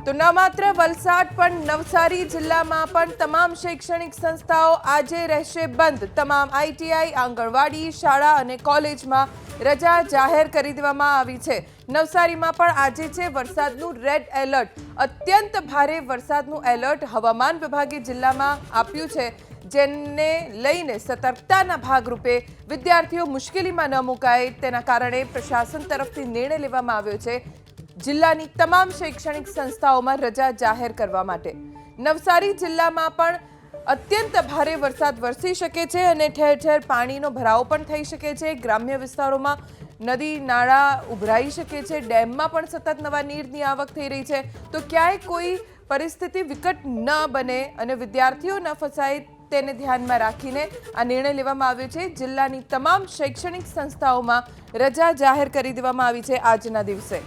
તો ન માત્ર વલસાડ પણ નવસારી જિલ્લામાં પણ તમામ શૈક્ષણિક સંસ્થાઓ આજે રહેશે બંધ। તમામ આઈટીઆઈ, આંગણવાડી, શાળા અને કોલેજમાં રજા જાહેર કરી દેવામાં આવી છે। નવસારીમાં પણ આજે છે વરસાદનું રેડ એલર્ટ। અત્યંત ભારે વરસાદનું એલર્ટ હવામાન વિભાગે જિલ્લામાં આપ્યું છે, જેને લઈને સતર્કતાના ભાગરૂપે વિદ્યાર્થીઓ મુશ્કેલીમાં ન મુકાય તેના કારણે પ્રશાસન તરફથી નિર્ણય લેવામાં આવ્યો છે જિલ્લાની તમામ શૈક્ષણિક સંસ્થાઓમાં રજા જાહેર કરવા માટે। નવસારી જિલ્લામાં પણ અત્યંત ભારે વરસાદ વરસી શકે છે અને ઠેર ઠેર પાણીનો ભરાવો પણ થઈ શકે છે। ગ્રામ્ય વિસ્તારોમાં નદી નાળા ઉભરાઈ શકે છે, ડેમમાં પણ સતત નવા નીરની આવક થઈ રહી છે। તો ક્યાંય કોઈ પરિસ્થિતિ વિકટ ન બને અને વિદ્યાર્થીઓ ન ફસાય તેને ધ્યાનમાં રાખીને આ નિર્ણય લેવામાં આવ્યો છે। જિલ્લાની તમામ શૈક્ષણિક સંસ્થાઓમાં રજા જાહેર કરી દેવામાં આવી છે આજના દિવસે।